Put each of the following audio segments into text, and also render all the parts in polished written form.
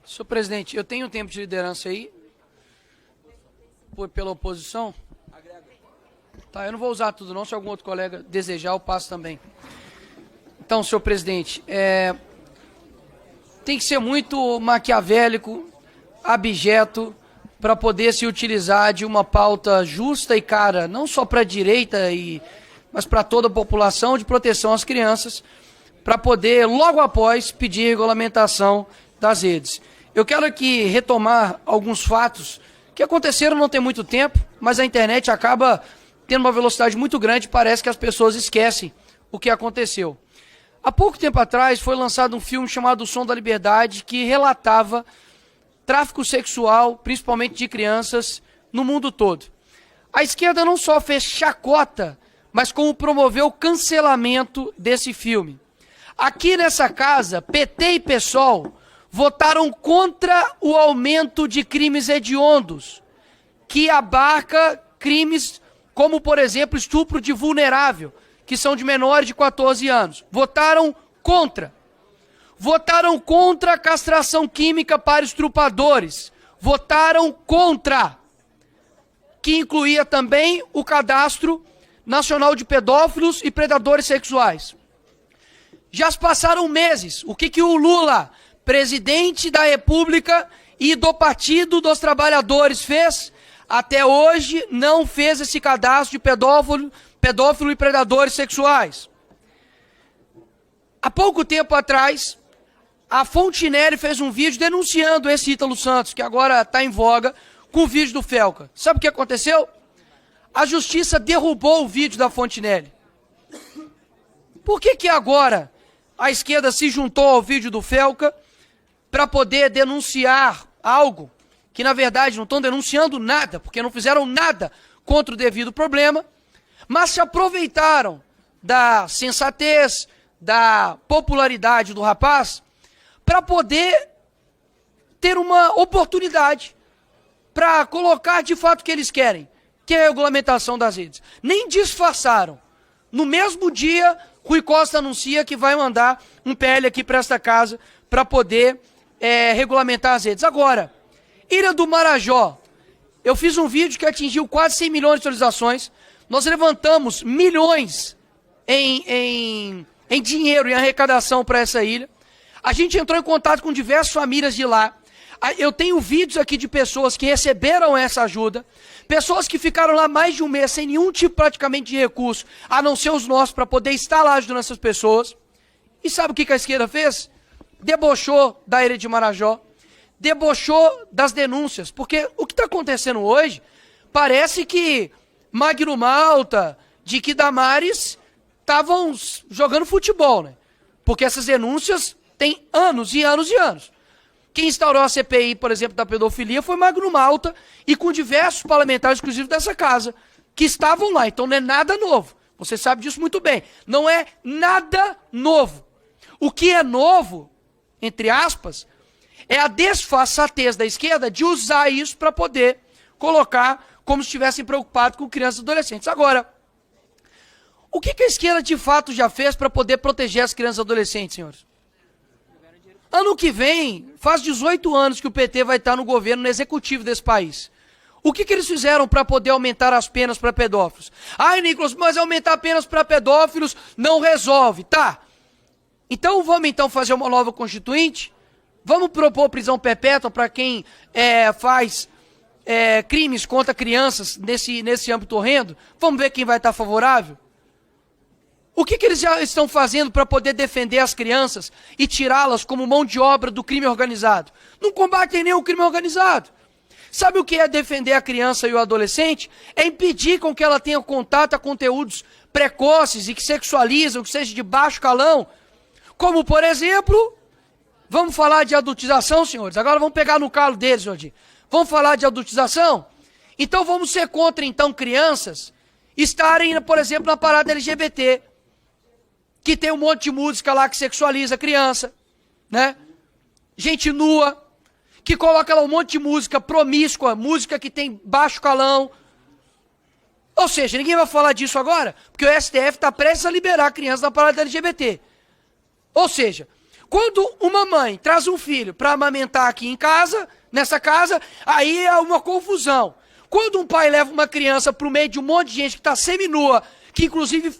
Senhor presidente, eu tenho tempo de liderança aí, pela oposição. Tá, eu não vou usar tudo não, se algum outro colega desejar, eu passo também. Então, senhor presidente, tem que ser muito maquiavélico, abjeto, para poder se utilizar de uma pauta justa e cara, não só para a direita, mas para toda a população, de proteção às crianças, para poder, logo após, pedir regulamentação das redes. Eu quero aqui retomar alguns fatos que aconteceram não tem muito tempo, mas a internet acaba tendo uma velocidade muito grande, parece que as pessoas esquecem o que aconteceu. Há pouco tempo atrás foi lançado um filme chamado O Som da Liberdade, que relatava tráfico sexual, principalmente de crianças, no mundo todo. A esquerda não só fez chacota, mas como promoveu o cancelamento desse filme. Aqui nessa casa, PT e PSOL votaram contra o aumento de crimes hediondos, que abarca crimes como, por exemplo, estupro de vulnerável, que são de menores de 14 anos. Votaram contra. Votaram contra a castração química para estrupadores. Votaram contra. Que incluía também o Cadastro Nacional de Pedófilos e Predadores Sexuais. Já se passaram meses. O que o Lula, presidente da República e do Partido dos Trabalhadores, fez? Até hoje não fez esse cadastro de pedófilo e predadores sexuais. Há pouco tempo atrás, a Fontinelli fez um vídeo denunciando esse Ítalo Santos, que agora está em voga, com o vídeo do Felca. Sabe o que aconteceu? A justiça derrubou o vídeo da Fontinelli. Por que agora a esquerda se juntou ao vídeo do Felca para poder denunciar algo que, na verdade, não estão denunciando nada, porque não fizeram nada contra o devido problema, mas se aproveitaram da sensatez, da popularidade do rapaz, para poder ter uma oportunidade para colocar de fato o que eles querem, que é a regulamentação das redes. Nem disfarçaram. No mesmo dia, Rui Costa anuncia que vai mandar um PL aqui para esta casa para poder regulamentar as redes. Agora, Ilha do Marajó, eu fiz um vídeo que atingiu quase 100 milhões de visualizações. Nós levantamos milhões em dinheiro, em arrecadação para essa ilha. A gente entrou em contato com diversas famílias de lá. Eu tenho vídeos aqui de pessoas que receberam essa ajuda, pessoas que ficaram lá mais de um mês sem nenhum tipo praticamente de recurso, a não ser os nossos, para poder estar lá ajudando essas pessoas. E sabe o que a esquerda fez? Debochou da Ilha de Marajó, debochou das denúncias, porque o que está acontecendo hoje parece que Magno Malta, de que Damares estavam jogando futebol, né? Porque essas denúncias têm anos e anos e anos. Quem instaurou a CPI, por exemplo, da pedofilia foi Magno Malta e com diversos parlamentares, inclusive dessa casa, que estavam lá. Então não é nada novo. Você sabe disso muito bem. Não é nada novo. O que é novo, entre aspas, é a desfaçatez da esquerda de usar isso para poder colocar como se estivessem preocupados com crianças e adolescentes. Agora, o que a esquerda de fato já fez para poder proteger as crianças e adolescentes, senhores? Ano que vem, faz 18 anos que o PT vai estar no governo, no executivo desse país. O que eles fizeram para poder aumentar as penas para pedófilos? Ai, Nicolas, mas aumentar penas para pedófilos não resolve. Tá. Então vamos fazer uma nova constituinte? Vamos propor prisão perpétua para quem faz crimes contra crianças nesse âmbito horrendo? Vamos ver quem vai estar favorável? O que eles já estão fazendo para poder defender as crianças e tirá-las como mão de obra do crime organizado? Não combatem nem o crime organizado. Sabe o que é defender a criança e o adolescente? É impedir com que ela tenha contato a conteúdos precoces e que sexualizam, que seja de baixo calão. Como, por exemplo, vamos falar de adultização, senhores? Agora vamos pegar no calo deles, Jordi. Vamos falar de adultização? Então vamos ser contra, então, crianças estarem, por exemplo, na parada LGBT, que tem um monte de música lá que sexualiza a criança, né? Gente nua, que coloca lá um monte de música promíscua, música que tem baixo calão. Ou seja, ninguém vai falar disso agora, porque o STF está prestes a liberar crianças na parada LGBT. Ou seja, Quando uma mãe traz um filho para amamentar aqui em casa, nessa casa, aí é uma confusão. Quando um pai leva uma criança para o meio de um monte de gente que está seminua, que inclusive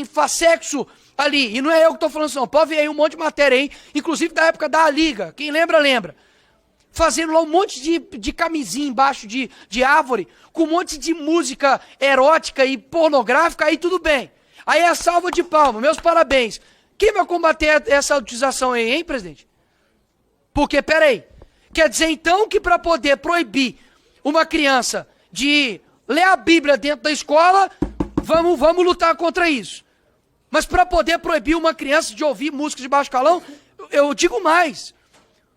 faz sexo ali, e não é eu que estou falando isso não, pode ver aí um monte de matéria aí, inclusive da época da Liga, quem lembra, lembra. Fazendo lá um monte de camisinha embaixo de árvore, com um monte de música erótica e pornográfica, aí tudo bem. Aí é a salva de palmas, meus parabéns. Quem vai combater essa utilização aí, hein, presidente? Porque, peraí, quer dizer então que para poder proibir uma criança de ler a Bíblia dentro da escola, vamos lutar contra isso. Mas para poder proibir uma criança de ouvir música de baixo calão, eu digo mais.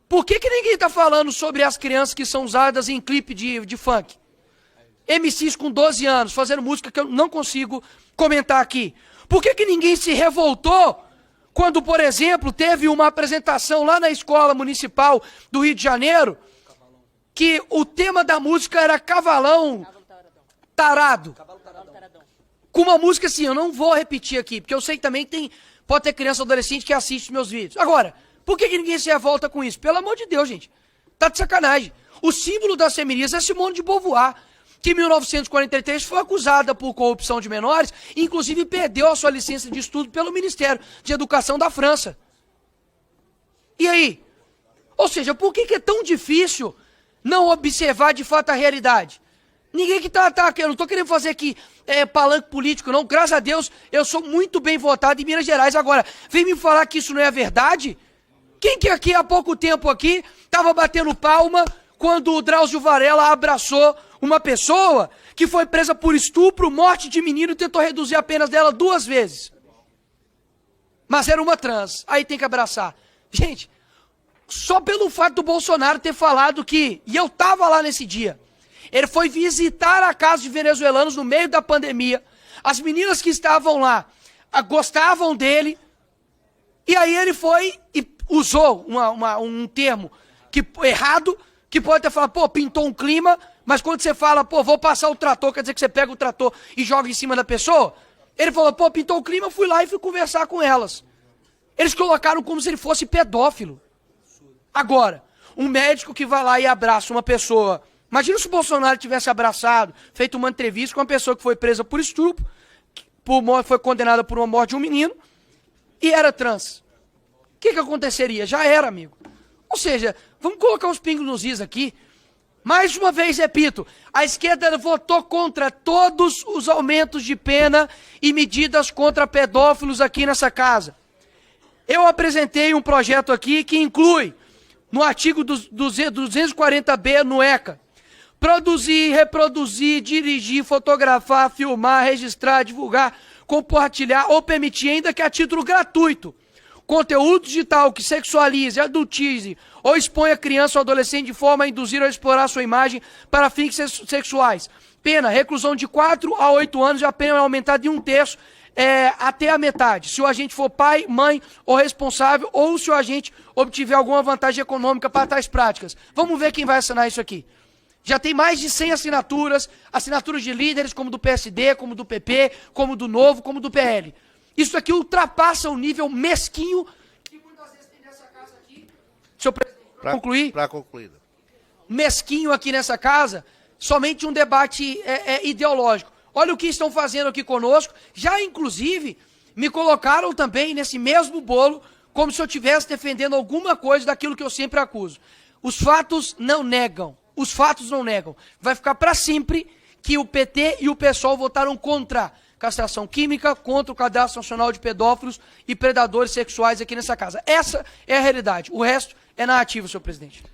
Por que ninguém está falando sobre as crianças que são usadas em clipe de funk? MCs com 12 anos, fazendo música que eu não consigo comentar aqui. Por que ninguém se revoltou quando, por exemplo, teve uma apresentação lá na escola municipal do Rio de Janeiro, que o tema da música era Cavalão Tarado. Com uma música assim, eu não vou repetir aqui, porque eu sei que também pode ter criança ou adolescente que assiste meus vídeos. Agora, por que ninguém se revolta com isso? Pelo amor de Deus, gente. Tá de sacanagem. O símbolo das feministas é Simone de Beauvoir, que em 1943 foi acusada por corrupção de menores, e inclusive perdeu a sua licença de estudo pelo Ministério de Educação da França. E aí? Ou seja, por que é tão difícil não observar de fato a realidade? Ninguém que eu não estou querendo fazer aqui palanque político, não. Graças a Deus, eu sou muito bem votado em Minas Gerais. Agora, vem me falar que isso não é verdade? Quem que aqui há pouco tempo aqui estava batendo palma quando o Drauzio Varela abraçou uma pessoa que foi presa por estupro, morte de menino e tentou reduzir a pena dela 2 vezes? Mas era uma trans, aí tem que abraçar. Gente, só pelo fato do Bolsonaro ter falado que, e eu estava lá nesse dia, ele foi visitar a casa de venezuelanos no meio da pandemia, as meninas que estavam lá gostavam dele, e aí ele foi e usou um termo errado, que pode ter falado, pô, pintou um clima, mas quando você fala, pô, vou passar o trator, quer dizer que você pega o trator e joga em cima da pessoa? Ele falou, pô, pintou o clima, fui lá e fui conversar com elas. Eles colocaram como se ele fosse pedófilo. Agora, um médico que vai lá e abraça uma pessoa, imagina se o Bolsonaro tivesse abraçado, feito uma entrevista com uma pessoa que foi presa por estupro, foi condenada por uma morte de um menino, e era trans. O que aconteceria? Já era, amigo. Ou seja, vamos colocar os pingos nos is aqui. Mais uma vez, repito, a esquerda votou contra todos os aumentos de pena e medidas contra pedófilos aqui nessa casa. Eu apresentei um projeto aqui que inclui, no artigo 240B no ECA, produzir, reproduzir, dirigir, fotografar, filmar, registrar, divulgar, compartilhar ou permitir, ainda que a título gratuito, conteúdo digital que sexualize, adultize ou exponha criança ou adolescente de forma a induzir ou explorar sua imagem para fins sexuais. Pena, reclusão de 4 a 8 anos e a pena é aumentada de 1/3 até a metade. Se o agente for pai, mãe ou responsável ou se o agente obtiver alguma vantagem econômica para tais práticas. Vamos ver quem vai assinar isso aqui. Já tem mais de 100 assinaturas, assinaturas de líderes como do PSD, como do PP, como do Novo, como do PL. Isso aqui ultrapassa o nível mesquinho que muitas vezes tem nessa casa aqui. Senhor presidente, para concluir? Para concluir. Mesquinho aqui nessa casa, somente um debate ideológico. Olha o que estão fazendo aqui conosco. Já, inclusive, me colocaram também nesse mesmo bolo, como se eu estivesse defendendo alguma coisa daquilo que eu sempre acuso. Os fatos não negam. Os fatos não negam. Vai ficar para sempre que o PT e o PSOL votaram contra castração química, contra o Cadastro Nacional de Pedófilos e Predadores Sexuais aqui nessa casa. Essa é a realidade. O resto é narrativa, senhor presidente.